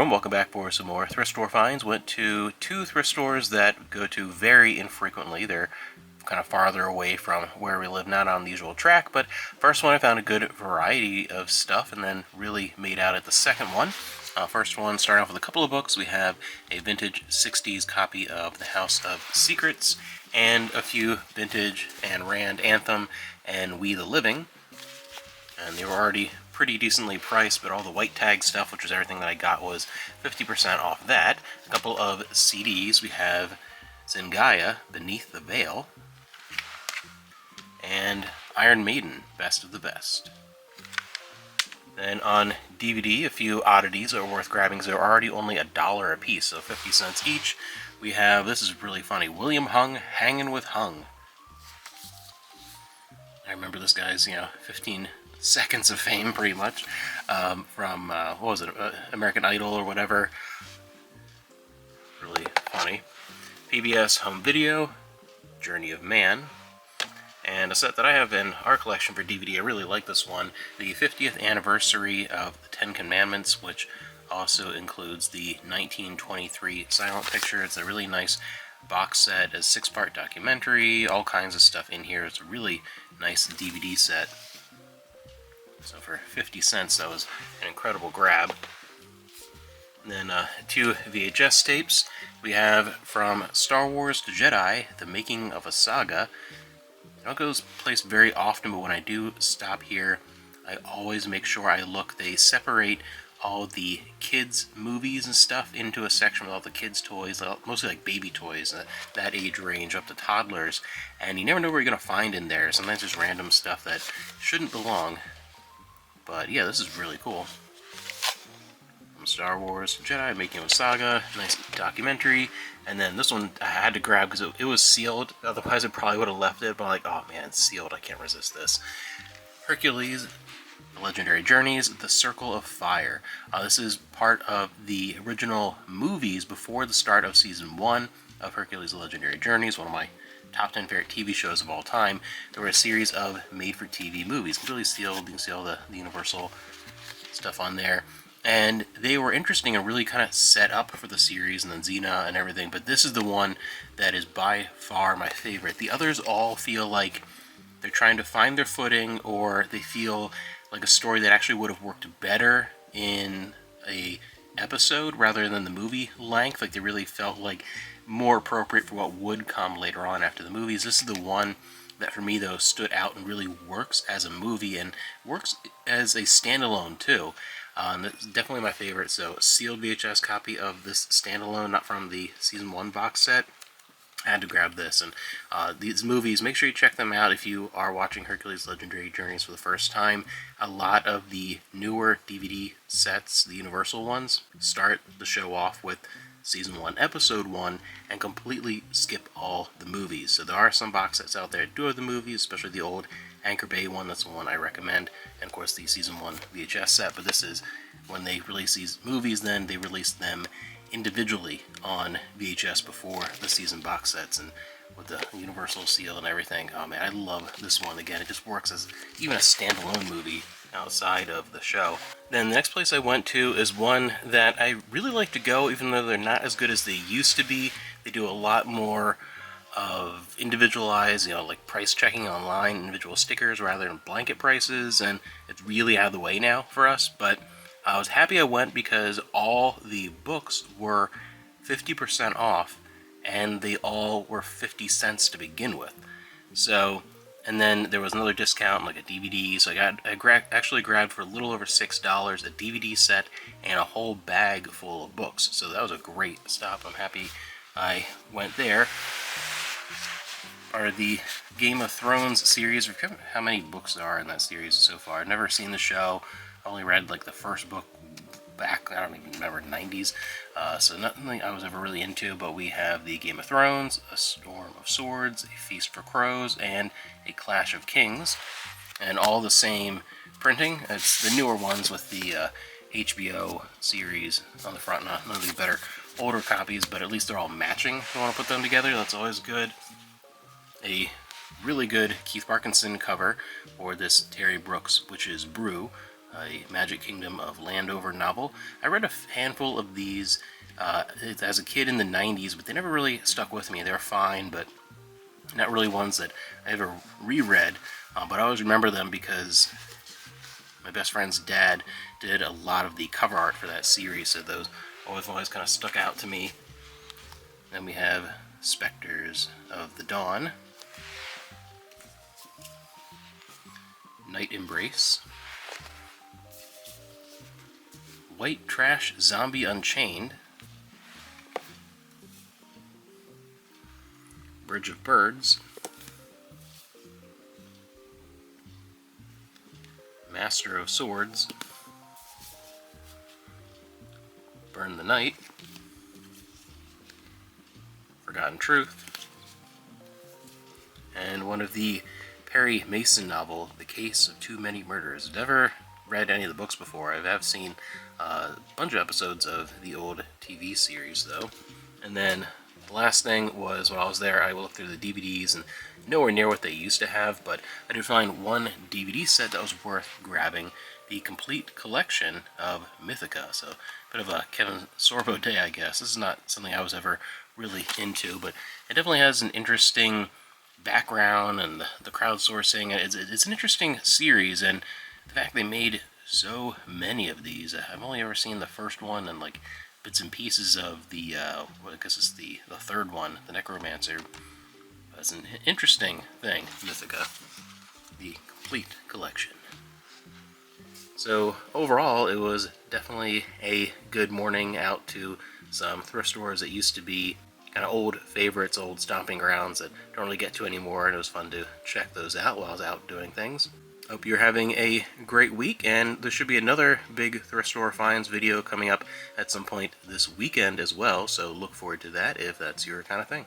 everyone, welcome back for some more thrift store finds. Went to two thrift stores that go to very infrequently. They're kind of farther away from where we live, not on the usual track, but first one I found a good variety of stuff and then really made out at the second one. First one, starting off with a couple of books. We have a vintage 60s copy of The House of Secrets and a few vintage Ayn Rand Anthem and We the Living. And they were already pretty decently priced, but all the white tag stuff, which was everything that I got, was 50% off that. A couple of CDs. We have Zingaya, Beneath the Veil, and Iron Maiden, Best of the Best. Then on DVD, a few oddities are worth grabbing. They're already only $1 a piece, so 50 cents each. We have, this is really funny, William Hung, Hangin' with Hung. I remember this guy's, 15 seconds of fame, pretty much, from, what was it, American Idol or whatever. Really funny. PBS Home Video, Journey of Man, and a set that I have in our collection for DVD. I really like this one, the 50th anniversary of the Ten Commandments, which also includes the 1923 silent picture. It's a really nice box set, a 6-part documentary, all kinds of stuff in here. It's a really nice DVD set. So for 50 cents, that was an incredible grab. And then two VHS tapes. We have from Star Wars to Jedi, The Making of a Saga. I don't go to this place very often, but when I do stop here, I always make sure I look. They separate all the kids' movies and stuff into a section with all the kids' toys, mostly like baby toys, that age range up to toddlers, and you never know what you're going to find in there. Sometimes there's random stuff that shouldn't belong. But yeah, this is really cool. From Star Wars Jedi, Making of a Saga, nice documentary. And then this one I had to grab because it was sealed. Otherwise I probably would have left it, but I'm like, oh man, it's sealed, I can't resist this. Hercules, The Legendary Journeys, The Circle of Fire. This is part of the original movies before the start of Season 1 of Hercules, The Legendary Journeys, one of my top 10 favorite TV shows of all time. There were a series of made-for-TV movies, completely sealed. You can see all the Universal stuff on there. And they were interesting and really kind of set up for the series and then Xena and everything, but this is the one that is by far my favorite. The others all feel like they're trying to find their footing, or they feel like a story that actually would have worked better in a episode rather than the movie length. Like they really felt like more appropriate for what would come later on after the movies. This is the one that for me though stood out and really works as a movie and works as a standalone too. That's definitely my favorite. So a sealed VHS copy of this standalone, not from the Season 1 box set. I had to grab this. And these movies, make sure you check them out if you are watching Hercules Legendary Journeys for the first time. A lot of the newer DVD sets, the Universal ones, start the show off with Season 1, Episode 1, and completely skip all the movies. So there are some box sets out there that do have the movies, especially the old Anchor Bay one. That's the one I recommend. And of course the Season 1 VHS set. But this is when they release these movies, then they release them individually on VHS before the season box sets, and with the Universal seal and everything. Oh man, I love this one. Again, it just works as even a standalone movie outside of the show. Then the next place I went to is one that I really like to go, even though they're not as good as they used to be. They do a lot more of individualized, like price checking online, individual stickers rather than blanket prices, and it's really out of the way now for us. But I was happy I went because all the books were 50% off, and they all were 50 cents to begin with. So, and then there was another discount, like a DVD, so I actually grabbed for a little over $6 a DVD set and a whole bag full of books. So that was a great stop. I'm happy I went there. Are the Game of Thrones series. I forget how many books there are in that series so far. I've never seen the show. I only read like the first book back, I don't even remember, 90s. So nothing I was ever really into, but we have the Game of Thrones, A Storm of Swords, A Feast for Crows, and A Clash of Kings. And all the same printing. It's the newer ones with the HBO series on the front. None of the better older copies, but at least they're all matching if you want to put them together. That's always good. A really good Keith Parkinson cover for this Terry Brooks Witch's Brew, a Magic Kingdom of Landover novel. I read a handful of these as a kid in the 90s, but they never really stuck with me. They were fine, but not really ones that I ever reread. But I always remember them because my best friend's dad did a lot of the cover art for that series, so those always kind of stuck out to me. Then we have Spectres of the Dawn, Night Embrace, White Trash Zombie Unchained, Bridge of Birds, Master of Swords, Burn the Night, Forgotten Truth, and one of the Perry Mason novel, The Case of Too Many Murders. I've never read any of the books before. I have seen a bunch of episodes of the old TV series, though. And then the last thing was, when I was there, I looked through the DVDs, and nowhere near what they used to have, but I did find one DVD set that was worth grabbing, the complete collection of Mythica. So, a bit of a Kevin Sorbo day, I guess. This is not something I was ever really into, but it definitely has an interesting background and the crowdsourcing. It's an interesting series, and the fact they made so many of these. I've only ever seen the first one and like bits and pieces of the, well, I guess it's the third one, the Necromancer. That's an interesting thing, Mythica, the complete collection. So overall, it was definitely a good morning out to some thrift stores that used to be kind of old favorites, old stomping grounds that don't really get to anymore, and it was fun to check those out while I was out doing things. Hope you're having a great week, and there should be another big thrift store finds video coming up at some point this weekend as well, so look forward to that if that's your kind of thing.